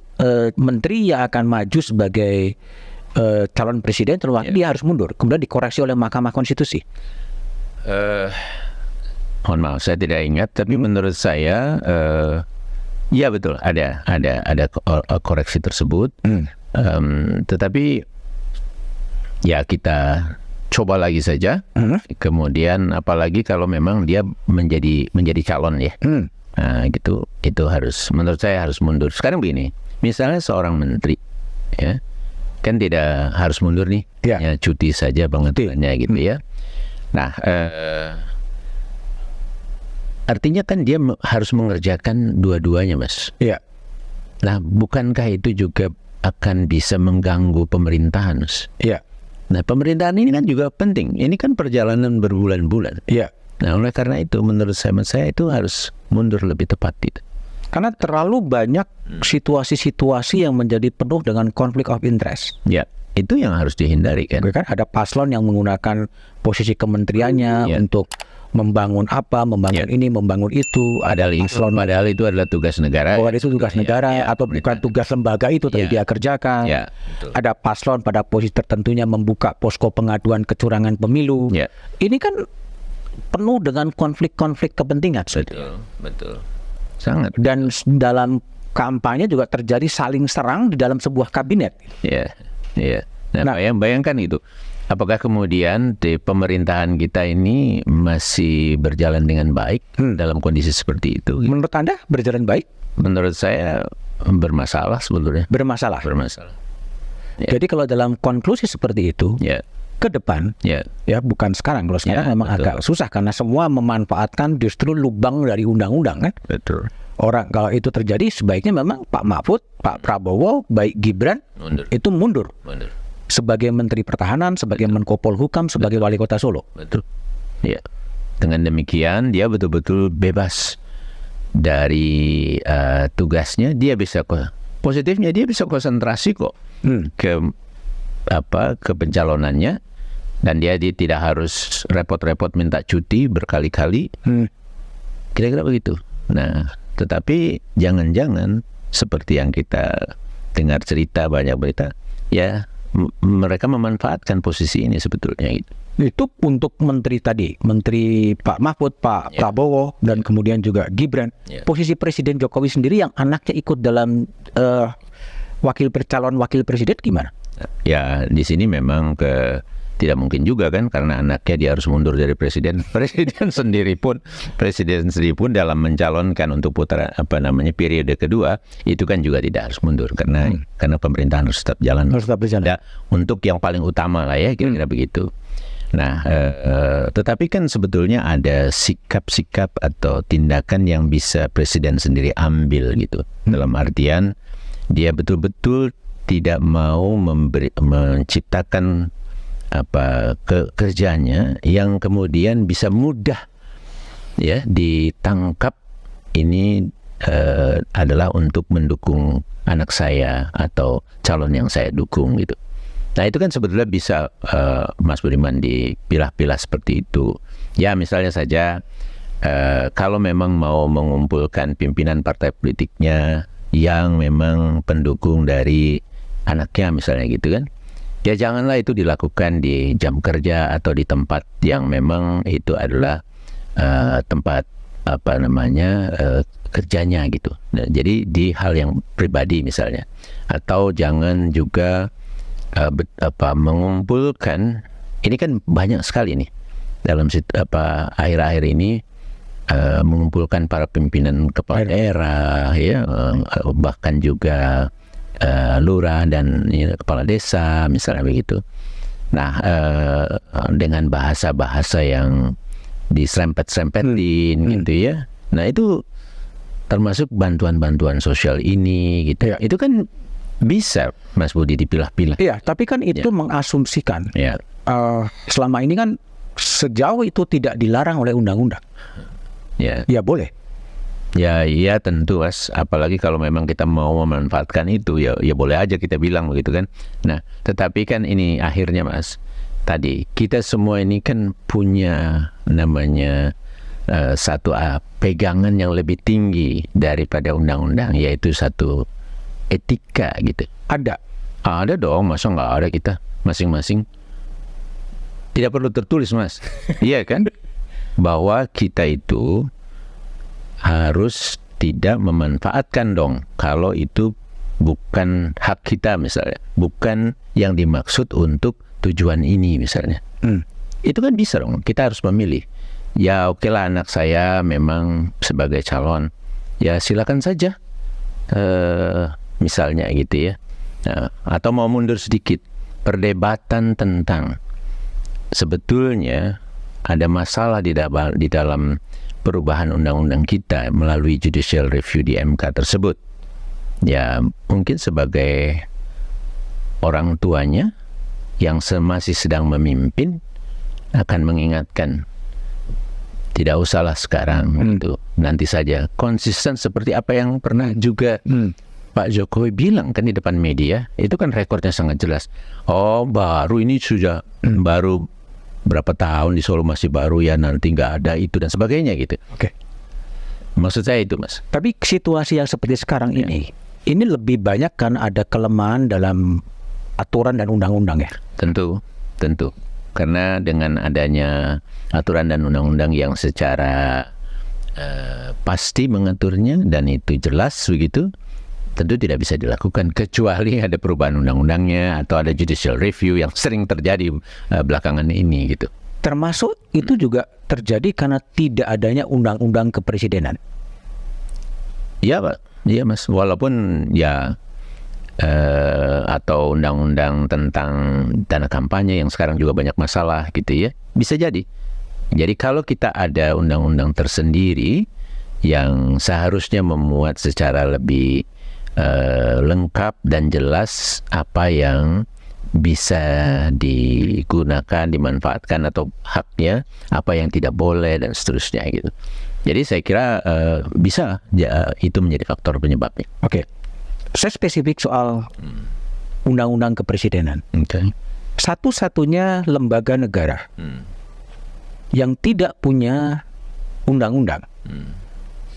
menteri yang akan maju sebagai calon presiden, dia harus mundur. Kemudian dikoreksi oleh Mahkamah Konstitusi. Mohon maaf, saya tidak ingat. Tapi menurut saya ya betul, ada koreksi tersebut. Tetapi ya kita coba lagi saja. Kemudian apalagi kalau memang dia menjadi calon ya. Nah, gitu, itu harus, menurut saya harus mundur. Sekarang begini, misalnya seorang menteri ya, kan tidak harus mundur nih, ya cuti saja penghentiannya gitu ya. Nah, artinya kan dia harus mengerjakan dua-duanya, Mas. Nah, bukankah itu juga akan bisa mengganggu pemerintahan, Mas? Nah, pemerintahan ini kan juga penting. Ini kan perjalanan berbulan-bulan. Nah, oleh karena itu menurut saya itu harus mundur lebih tepat itu. Karena terlalu banyak situasi-situasi yang menjadi penuh dengan konflik of interest. Itu yang harus dihindari kan. Ada paslon yang menggunakan posisi kementeriannya untuk membangun membangun ini, membangun itu. Padahal itu adalah tugas negara. Itu tugas negara atau bukan tugas lembaga itu tapi dia kerjakan. Ada paslon pada posisi tertentunya membuka posko pengaduan kecurangan pemilu. Ini kan penuh dengan konflik-konflik kepentingan. Betul. Sangat. Dan dalam kampanye juga terjadi saling serang di dalam sebuah kabinet. Nah, bayangkan itu. Apakah kemudian di pemerintahan kita ini masih berjalan dengan baik dalam kondisi seperti itu? Menurut Anda berjalan baik? Menurut saya bermasalah sebetulnya. Bermasalah. Jadi kalau dalam konklusi seperti itu, ke depan, ya bukan sekarang. Kalau sekarang memang agak susah karena semua memanfaatkan justru lubang dari undang-undang kan. Orang kalau itu terjadi sebaiknya memang Pak Mahfud, Pak Prabowo, baik Gibran itu mundur. sebagai Menteri Pertahanan, sebagai Menko Polhukam, sebagai Wali Kota Solo. Betul. Ya. Dengan demikian dia betul-betul bebas dari tugasnya. Dia bisa positifnya dia bisa konsentrasi kok ke pencalonannya, dan dia tidak harus repot-repot minta cuti berkali-kali. Kira-kira begitu. Nah, tetapi jangan-jangan seperti yang kita dengar cerita, banyak berita, ya mereka memanfaatkan posisi ini sebetulnya gitu. Itu untuk menteri tadi, Menteri Pak Mahfud, Pak Prabowo, dan kemudian juga Gibran. Posisi Presiden Jokowi sendiri yang anaknya ikut dalam calon wakil presiden gimana? Ya, di sini memang tidak mungkin juga kan, karena anaknya dia harus mundur dari presiden. Presiden sendiri pun dalam mencalonkan untuk periode kedua itu kan juga tidak harus mundur karena pemerintahan harus tetap jalan. Ya, untuk yang paling utama lah ya, kira-kira begitu. Nah, tetapi kan sebetulnya ada sikap-sikap atau tindakan yang bisa presiden sendiri ambil gitu. Dalam artian dia betul-betul tidak mau menciptakan kerjanya yang kemudian bisa mudah ya ditangkap. Ini adalah untuk mendukung anak saya atau calon yang saya dukung gitu. Nah, itu kan sebetulnya bisa Mas Budiman dipilah-pilah seperti itu. Ya, misalnya saja kalau memang mau mengumpulkan pimpinan partai politiknya yang memang pendukung dari anaknya misalnya gitu kan, ya janganlah itu dilakukan di jam kerja atau di tempat yang memang itu adalah tempat kerjanya gitu. Nah, jadi di hal yang pribadi misalnya, atau jangan juga mengumpulkan, ini kan banyak sekali nih dalam akhir-akhir ini mengumpulkan para pimpinan kepala daerah ya, bahkan juga lurah dan kepala desa misalnya begitu. Nah, dengan bahasa-bahasa yang diserempet-serempetin gitu ya. Nah, itu termasuk bantuan-bantuan sosial ini gitu. Ya. Itu kan bisa Mas Budi dipilah-pilah. Iya, tapi kan itu mengasumsikan selama ini kan sejauh itu tidak dilarang oleh undang-undang. Ya boleh. Ya tentu Mas, apalagi kalau memang kita mau memanfaatkan itu ya boleh aja kita bilang begitu kan. Nah, tetapi kan ini akhirnya Mas, tadi kita semua ini kan punya namanya satu pegangan yang lebih tinggi daripada undang-undang, yaitu satu etika gitu. Ada dong, masa nggak ada kita masing-masing? Tidak perlu tertulis Mas. Iya kan? Bahwa kita itu harus tidak memanfaatkan dong kalau itu bukan hak kita misalnya, bukan yang dimaksud untuk tujuan ini misalnya. Itu kan bisa dong, kita harus memilih. Ya oke lah, anak saya memang sebagai calon, ya silakan saja misalnya gitu ya. Nah, atau mau mundur sedikit, perdebatan tentang sebetulnya ada masalah di dalam perubahan undang-undang kita melalui judicial review di MK tersebut. Ya mungkin sebagai orang tuanya yang masih sedang memimpin akan mengingatkan, tidak usahlah sekarang itu, nanti saja. Konsisten seperti apa yang pernah juga Pak Jokowi bilang kan di depan media, itu kan rekornya sangat jelas. Oh baru ini sudah baru berapa tahun di Solo masih baru ya, nanti nggak ada itu dan sebagainya gitu. Oke. Maksud saya itu Mas. Tapi situasi yang seperti sekarang ini lebih banyak kan ada kelemahan dalam aturan dan undang-undang ya? Tentu. Karena dengan adanya aturan dan undang-undang yang secara pasti mengaturnya dan itu jelas begitu, tentu tidak bisa dilakukan kecuali ada perubahan undang-undangnya atau ada judicial review yang sering terjadi belakangan ini gitu. Termasuk itu juga terjadi karena tidak adanya undang-undang kepresidenan. Iya Pak, iya Mas. Walaupun ya atau undang-undang tentang dana kampanye yang sekarang juga banyak masalah gitu ya, bisa jadi. Jadi kalau kita ada undang-undang tersendiri yang seharusnya memuat secara lebih lengkap dan jelas apa yang bisa digunakan, dimanfaatkan, atau haknya apa yang tidak boleh dan seterusnya gitu. Jadi saya kira bisa itu menjadi faktor penyebabnya. Oke. Saya spesifik soal undang-undang kepresidenan. Okay. Satu-satunya lembaga negara yang tidak punya undang-undang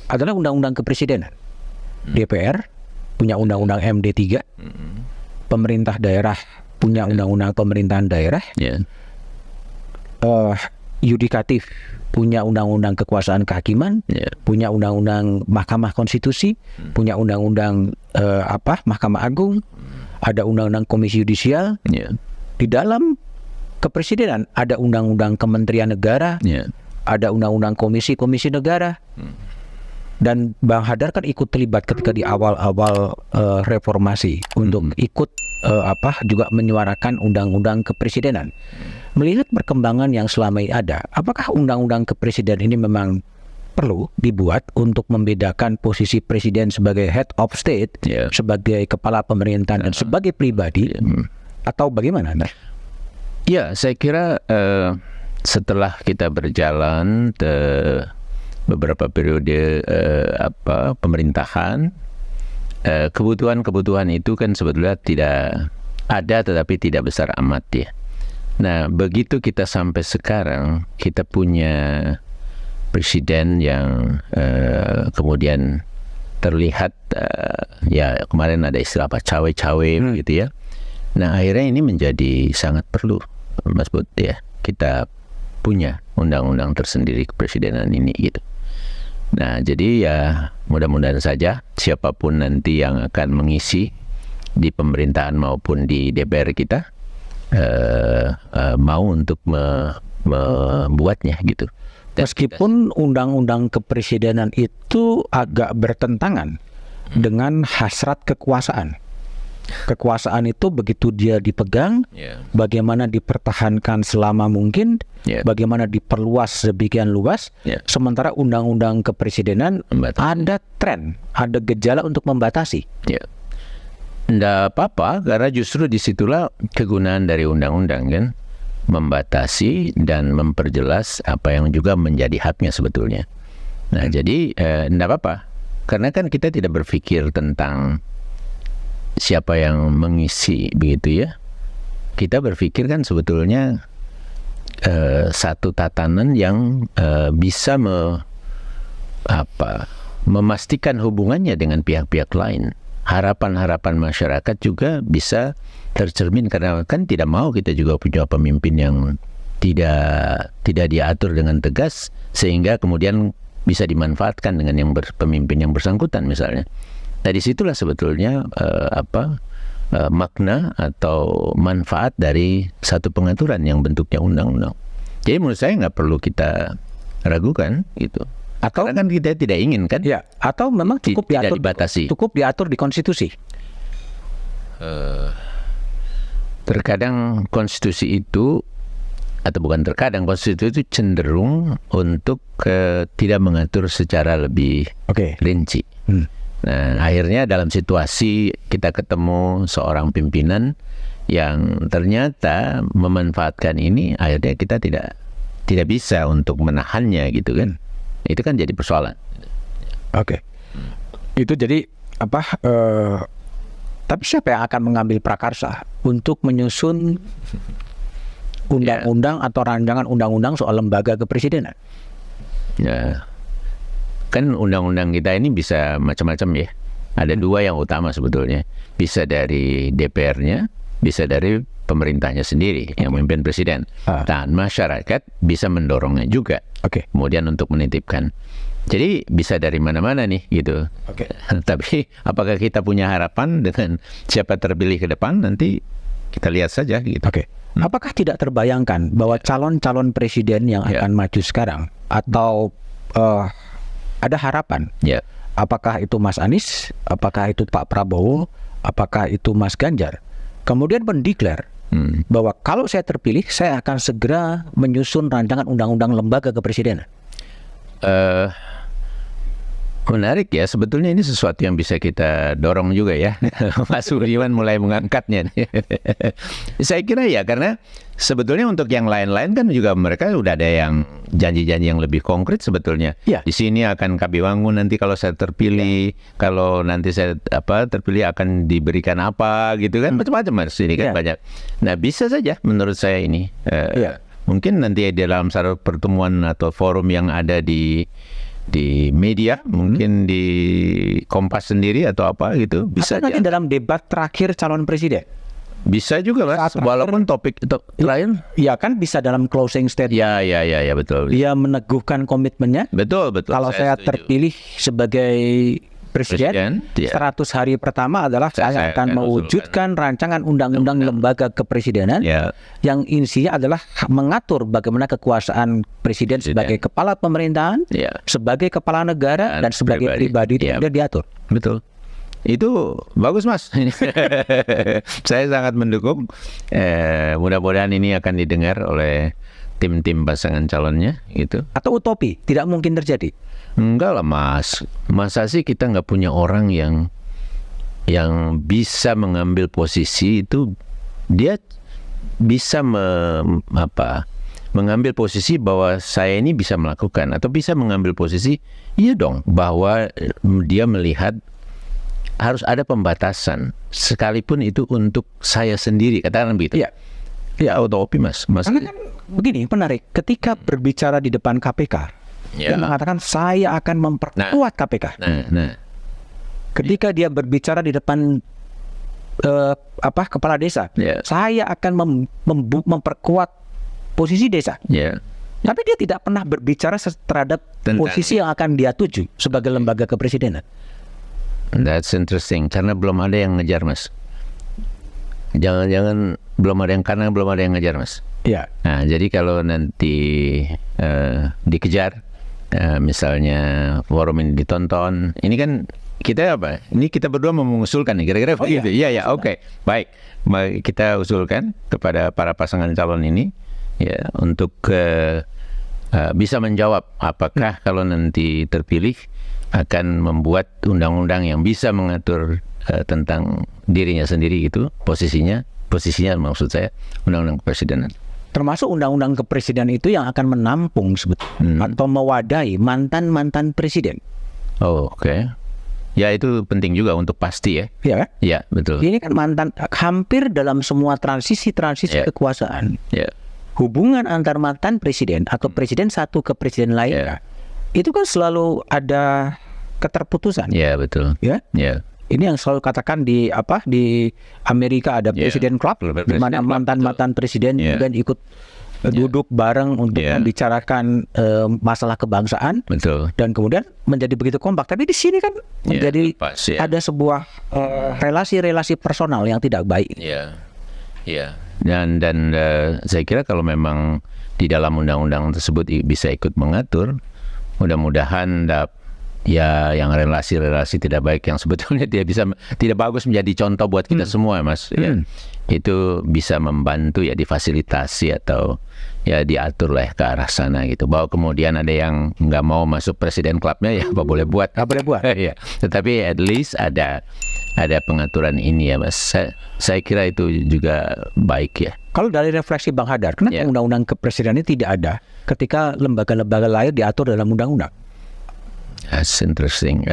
adalah undang-undang kepresidenan. DPR punya undang-undang MD 3, pemerintah daerah punya undang-undang pemerintahan daerah, yudikatif punya undang-undang kekuasaan kehakiman, punya undang-undang Mahkamah Konstitusi, punya undang-undang Mahkamah Agung, ada undang-undang Komisi Yudisial. Di dalam kepresidenan ada undang-undang Kementerian Negara, ada undang-undang komisi-komisi negara. Dan Bang Hadar kan ikut terlibat ketika di awal-awal reformasi untuk ikut juga menyuarakan undang-undang kepresidenan. Melihat perkembangan yang selama ini ada, apakah undang-undang kepresidenan ini memang perlu dibuat untuk membedakan posisi presiden sebagai head of state, sebagai kepala pemerintahan dan sebagai pribadi, atau bagaimana? Ya, saya kira setelah kita berjalan beberapa periode pemerintahan, kebutuhan itu kan sebetulnya tidak ada, tetapi tidak besar amat ya. Nah, begitu kita sampai sekarang, kita punya presiden yang kemudian terlihat ya kemarin ada istilah apa cawe-cawe gitu ya. Nah, akhirnya ini menjadi sangat perlu, Mas Bud ya, kita punya undang-undang tersendiri kepresidenan ini gitu. Nah, jadi ya mudah-mudahan saja siapapun nanti yang akan mengisi di pemerintahan maupun di DPR kita mau untuk membuatnya gitu. Dan meskipun undang-undang kepresidenan itu agak bertentangan dengan hasrat kekuasaan. Kekuasaan itu begitu dia dipegang, bagaimana dipertahankan selama mungkin, bagaimana diperluas sedemikian luas, sementara undang-undang kepresidenan ada tren, ada gejala untuk membatasi. Nggak apa-apa, karena justru disitulah kegunaan dari undang-undang kan, membatasi dan memperjelas apa yang juga menjadi haknya sebetulnya. Nah, jadi nggak apa-apa, karena kan kita tidak berpikir tentang siapa yang mengisi begitu ya. Kita berpikir kan sebetulnya satu tatanan yang bisa memastikan hubungannya dengan pihak-pihak lain. Harapan-harapan masyarakat juga bisa tercermin, karena kan tidak mau kita juga punya pemimpin yang tidak diatur dengan tegas sehingga kemudian bisa dimanfaatkan dengan pemimpin yang bersangkutan misalnya. Nah, disitulah sebetulnya makna atau manfaat dari satu pengaturan yang bentuknya undang-undang. Jadi menurut saya nggak perlu kita ragukan gitu. Atau karena kan kita tidak ingin kan? Ya, atau memang cukup diatur, dibatasi. Cukup diatur di konstitusi. Terkadang konstitusi itu, atau bukan terkadang, konstitusi itu cenderung untuk tidak mengatur secara lebih rinci. Nah, akhirnya dalam situasi kita ketemu seorang pimpinan yang ternyata memanfaatkan ini, akhirnya kita tidak bisa untuk menahannya gitu kan. Itu kan jadi persoalan. Itu jadi tapi siapa yang akan mengambil prakarsa untuk menyusun undang-undang atau rancangan undang-undang soal lembaga kepresidenan? Ya, kan undang-undang kita ini bisa macam-macam ya. Ada dua yang utama sebetulnya. Bisa dari DPR-nya, bisa dari pemerintahnya sendiri yang memimpin presiden. Dan masyarakat bisa mendorongnya juga. Kemudian untuk menitipkan. Jadi bisa dari mana-mana nih gitu. Tapi apakah kita punya harapan dengan siapa terpilih ke depan, nanti kita lihat saja gitu. Apakah tidak terbayangkan bahwa calon-calon presiden yang akan maju sekarang, atau ada harapan, apakah itu Mas Anies, apakah itu Pak Prabowo, apakah itu Mas Ganjar, kemudian mendeklar bahwa kalau saya terpilih, saya akan segera menyusun rancangan undang-undang lembaga kepresidenan? Menarik ya, sebetulnya ini sesuatu yang bisa kita dorong juga ya. Mas Budiman mulai mengangkatnya. Saya kira ya, karena sebetulnya untuk yang lain-lain kan juga mereka udah ada yang janji-janji yang lebih konkret sebetulnya. Ya. Di sini akan kami bangun nanti kalau saya terpilih, kalau nanti saya terpilih akan diberikan apa gitu kan, macam-macam Mas. Ini kan banyak. Nah, bisa saja menurut saya ini. Mungkin nanti di dalam satu pertemuan atau forum yang ada di media, mungkin di Kompas sendiri atau apa gitu, bisa atau nanti dalam debat terakhir calon presiden. Bisa juga Mas, walaupun topik lain. Ya kan bisa dalam closing statement. Ya betul. Dia meneguhkan komitmennya. Betul. Kalau saya terpilih sebagai presiden, 100 hari pertama adalah saya akan mewujudkan rancangan undang-undang lembaga kepresidenan yang isinya adalah mengatur bagaimana kekuasaan presiden sebagai kepala pemerintahan, sebagai kepala negara, dan sebagai pribadi itu diatur. Betul. Itu bagus Mas. Saya sangat mendukung. Mudah-mudahan ini akan didengar oleh tim-tim pasangan calonnya gitu. Atau utopi, tidak mungkin terjadi. Enggak lah Mas, masa sih kita nggak punya orang yang bisa mengambil posisi itu, dia bisa mengambil posisi bahwa saya ini bisa melakukan, atau bisa mengambil posisi, iya dong, bahwa dia melihat harus ada pembatasan, sekalipun itu untuk saya sendiri, katakan begitu. Ya utopi Mas. Karena kan begini, menarik, ketika berbicara di depan KPK, dia mengatakan saya akan memperkuat KPK. Ketika dia berbicara di depan kepala desa, saya akan memperkuat posisi desa. Tapi dia tidak pernah berbicara terhadap posisi yang akan dia tuju sebagai lembaga kepresidenan. That's interesting, karena belum ada yang ngejar Mas. Jangan-jangan belum ada yang ngejar Mas. Nah, jadi kalau nanti dikejar, misalnya forum ini ditonton, ini kan kita apa? Ini kita berdua mengusulkan nih, kira-kira begitu. Oke. Baik, kita usulkan kepada para pasangan calon ini untuk bisa menjawab apakah kalau nanti terpilih akan membuat undang-undang yang bisa mengatur tentang dirinya sendiri gitu, posisinya maksud saya undang-undang kepresidenan. Termasuk undang-undang kepresidenan itu yang akan menampung atau mewadahi mantan-mantan presiden. Oke. Ya itu penting juga untuk pasti ya. Iya kan? Ya betul. Ini kan mantan hampir dalam semua transisi kekuasaan. Hubungan antar mantan presiden atau presiden satu ke presiden lain, itu kan selalu ada keterputusan. Ya betul. Ini yang selalu katakan di Amerika ada presiden club, di mana mantan presiden juga ikut duduk bareng untuk membicarakan masalah kebangsaan. Betul. Dan kemudian menjadi begitu kompak. Tapi di sini kan menjadi ada sebuah relasi-relasi personal yang tidak baik. Dan saya kira kalau memang di dalam undang-undang tersebut bisa ikut mengatur, mudah-mudahan yang relasi-relasi tidak baik yang sebetulnya tidak bagus menjadi contoh buat kita semua Mas. Itu bisa membantu difasilitasi atau diatur lah ke arah sana gitu. Bahwa kemudian ada yang nggak mau masuk presiden klubnya apa boleh buat. Tetapi at least ada pengaturan ini ya Mas. Saya kira itu juga baik ya. Kalau dari refleksi Bang Hadar, kenapa undang-undang kepresidenan ini tidak ada ketika lembaga-lembaga lain diatur dalam undang-undang? That's interesting.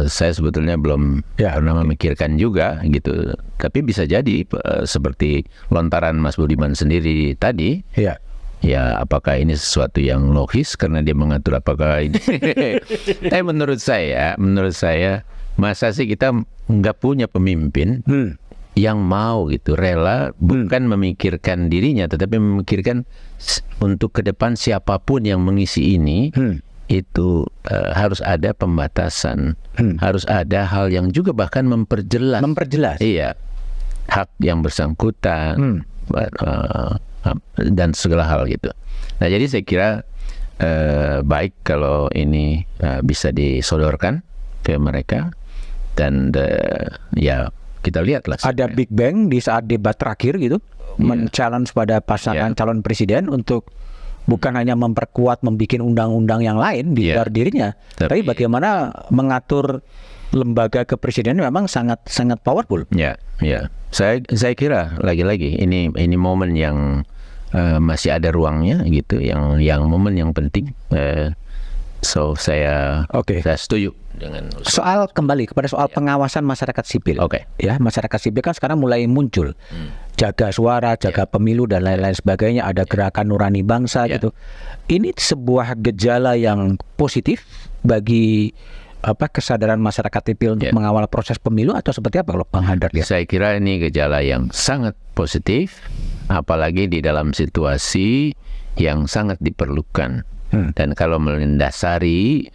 Saya sebetulnya belum pernah memikirkan juga gitu. Tapi bisa jadi seperti lontaran Mas Budiman sendiri tadi. Ya apakah ini sesuatu yang logis karena dia mengatur apakah ini? Tapi menurut saya masa sih kita nggak punya pemimpin yang mau gitu rela bukan memikirkan dirinya tetapi memikirkan untuk ke depan siapapun yang mengisi ini. Itu harus ada pembatasan, harus ada hal yang juga bahkan memperjelas. Hak yang bersangkutan dan segala hal gitu. Nah jadi saya kira baik kalau ini bisa disodorkan ke mereka dan kita lihatlah. Ada Big Bang di saat debat terakhir gitu, men-challenge pada pasangan calon presiden untuk bukan hanya memperkuat, membuat undang-undang yang lain di luar dirinya, tapi bagaimana mengatur lembaga kepresidenan memang sangat powerful. Ya. Saya kira lagi-lagi ini momen yang masih ada ruangnya gitu, yang momen yang penting. So saya setuju dengan kembali kepada soal pengawasan masyarakat sipil. Ya, masyarakat sipil kan sekarang mulai muncul. Jaga suara, jaga pemilu dan lain-lain sebagainya, ada gerakan Nurani Bangsa gitu. Ini sebuah gejala yang positif bagi kesadaran masyarakat sipil untuk mengawal proses pemilu, atau seperti apa kalau Bang Hadar lihat? Saya kira ini gejala yang sangat positif, apalagi di dalam situasi yang sangat diperlukan. Dan kalau mendasari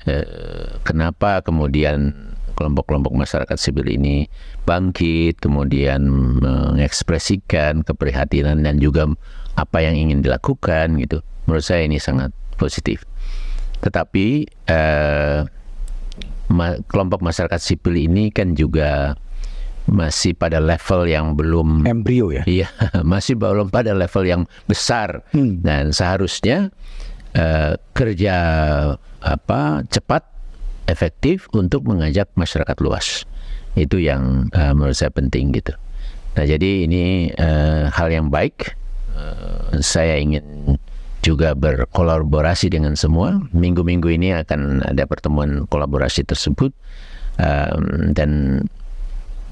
kenapa kemudian kelompok-kelompok masyarakat sipil ini bangkit, kemudian mengekspresikan keprihatinan dan juga apa yang ingin dilakukan gitu, menurut saya ini sangat positif. Tetapi kelompok masyarakat sipil ini kan juga masih pada level yang belum embrio ya. Iya, masih belum pada level yang besar. Dan seharusnya kerja cepat, efektif untuk mengajak masyarakat luas. Itu yang menurut saya penting gitu. Nah, jadi ini hal yang baik. Saya ingin juga berkolaborasi dengan semua. Minggu-minggu ini akan ada pertemuan kolaborasi tersebut, dan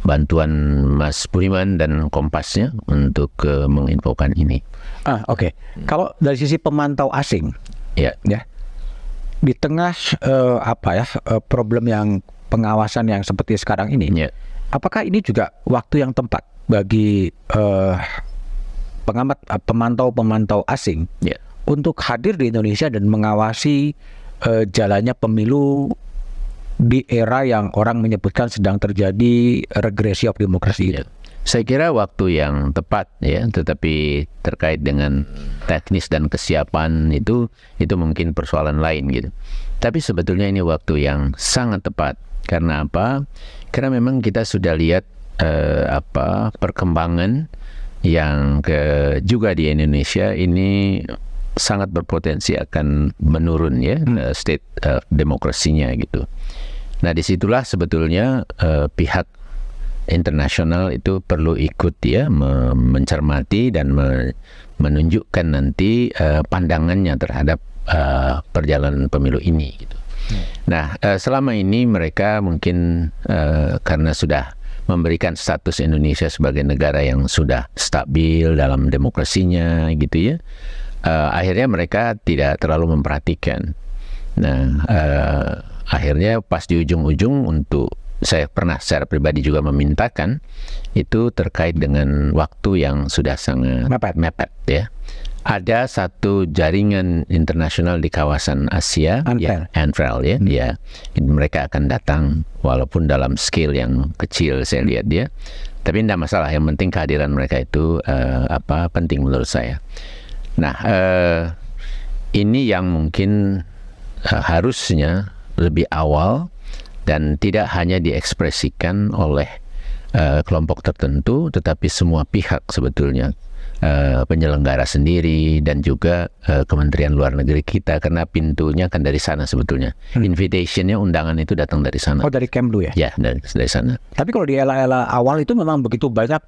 bantuan Mas Budiman dan Kompasnya untuk menginfokan ini. Kalau dari sisi pemantau asing, ya, di tengah problem yang pengawasan yang seperti sekarang ini, apakah ini juga waktu yang tepat bagi pemantau asing untuk hadir di Indonesia dan mengawasi jalannya pemilu di era yang orang menyebutkan sedang terjadi regresi of demokrasi itu? Saya kira waktu yang tepat ya, tetapi terkait dengan teknis dan kesiapan itu mungkin persoalan lain gitu. Tapi sebetulnya ini waktu yang sangat tepat. Karena apa? Karena memang kita sudah lihat perkembangan yang juga di Indonesia ini sangat berpotensi akan menurun ya, state demokrasinya gitu. Nah, disitulah sebetulnya pihak internasional itu perlu ikut ya, mencermati dan menunjukkan nanti pandangannya terhadap perjalanan pemilu ini gitu. Nah, selama ini mereka mungkin karena sudah memberikan status Indonesia sebagai negara yang sudah stabil dalam demokrasinya gitu ya, akhirnya mereka tidak terlalu memperhatikan. Nah, akhirnya pas di ujung-ujung saya pernah secara pribadi juga memintakan itu terkait dengan waktu yang sudah sangat mepet ya. Ada satu jaringan internasional di kawasan Asia, ANFREL ya, mereka akan datang walaupun dalam scale yang kecil saya lihat dia, tapi tidak masalah, yang penting kehadiran mereka itu penting menurut saya. Nah, ini yang mungkin harusnya lebih awal dan tidak hanya diekspresikan oleh kelompok tertentu, tetapi semua pihak sebetulnya, penyelenggara sendiri dan juga Kementerian Luar Negeri kita, karena pintunya kan dari sana sebetulnya. Invitationnya, undangan itu datang dari sana. Oh, dari Kemlu ya? Ya, dari sana. Tapi kalau di era awal itu memang begitu banyak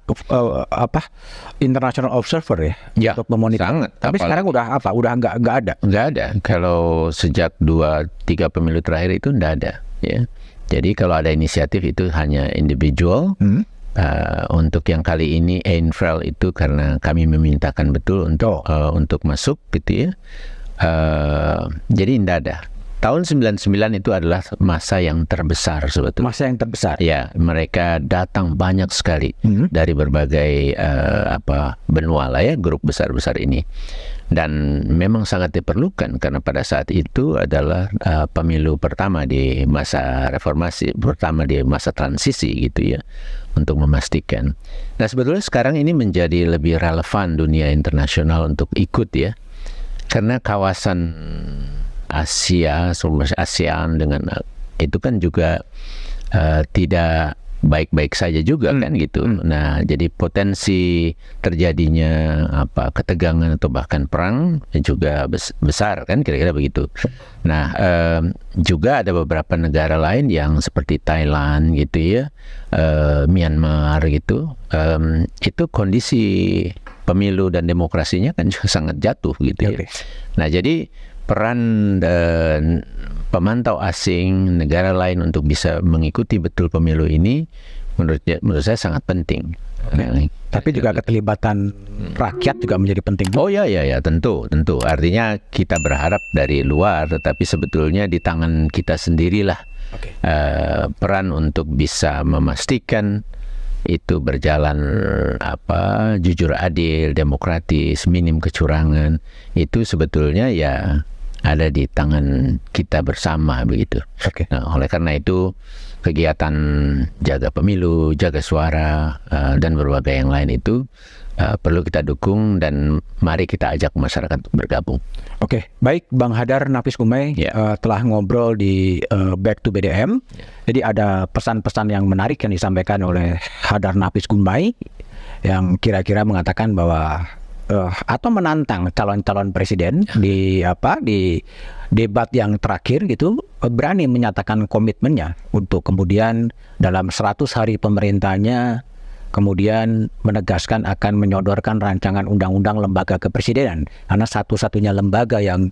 international observer ya, untuk memonitor. Tapi sekarang udah nggak ada. Nggak ada. Kalau sejak 2-3 pemilu terakhir itu nggak ada. Ya. Jadi kalau ada inisiatif itu hanya individual. Untuk yang kali ini ANFREL itu karena kami memintakan betul untuk masuk gitu ya. Jadi tidak ada. Tahun 99 itu adalah masa yang terbesar sebetulnya. Masa yang terbesar. Ya, mereka datang banyak sekali dari berbagai benua lah ya, grup besar-besar ini. Dan memang sangat diperlukan karena pada saat itu adalah pemilu pertama di masa reformasi, pertama di masa transisi gitu ya, untuk memastikan. Nah, sebetulnya sekarang ini menjadi lebih relevan dunia internasional untuk ikut ya, karena kawasan Asia, ASEAN dengan itu kan juga tidak baik-baik saja juga kan gitu. Nah, jadi potensi terjadinya ketegangan atau bahkan perang juga besar kan, kira-kira begitu. Nah, juga ada beberapa negara lain yang seperti Thailand gitu ya, Myanmar gitu, itu kondisi pemilu dan demokrasinya kan juga sangat jatuh gitu ya. Nah, jadi peran pemantau asing negara lain untuk bisa mengikuti betul pemilu ini menurut saya sangat penting. Tapi juga keterlibatan rakyat juga menjadi penting. Oh ya tentu. Artinya kita berharap dari luar, tetapi sebetulnya di tangan kita sendirilah peran untuk bisa memastikan itu berjalan jujur, adil, demokratis, minim kecurangan. Itu sebetulnya ya ada di tangan kita bersama begitu. Nah, oleh karena itu kegiatan jaga pemilu, jaga suara, dan berbagai yang lain itu perlu kita dukung dan mari kita ajak masyarakat untuk bergabung. Baik Bang Hadar Nafis Gumai telah ngobrol di Back to BDM. Jadi ada pesan-pesan yang menarik yang disampaikan oleh Hadar Nafis Gumai yang kira-kira mengatakan bahwa atau menantang calon-calon presiden di debat yang terakhir gitu, berani menyatakan komitmennya untuk kemudian dalam 100 hari pemerintahnya kemudian menegaskan akan menyodorkan rancangan undang-undang lembaga kepresidenan, karena satu-satunya lembaga yang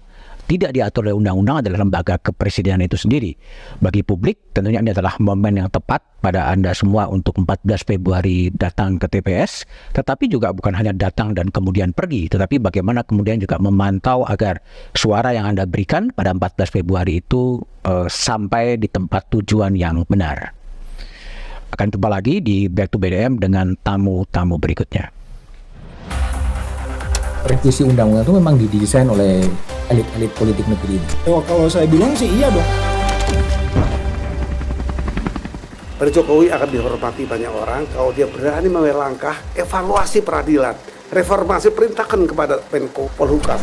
tidak diatur oleh undang-undang adalah lembaga kepresidenan itu sendiri. Bagi publik tentunya ini adalah momen yang tepat pada Anda semua untuk 14 Februari datang ke TPS, tetapi juga bukan hanya datang dan kemudian pergi, tetapi bagaimana kemudian juga memantau agar suara yang Anda berikan pada 14 Februari itu sampai di tempat tujuan yang benar. Akan jumpa lagi di Back to BDM dengan tamu-tamu berikutnya. Revisi undang-undang itu memang didesain oleh elit-elit politik negeri ini. Kalau saya bilang sih iya dong. Pak Jokowi akan dihormati banyak orang kalau dia berani mengambil langkah evaluasi peradilan, reformasi, perintahkan kepada Menko Polhukam.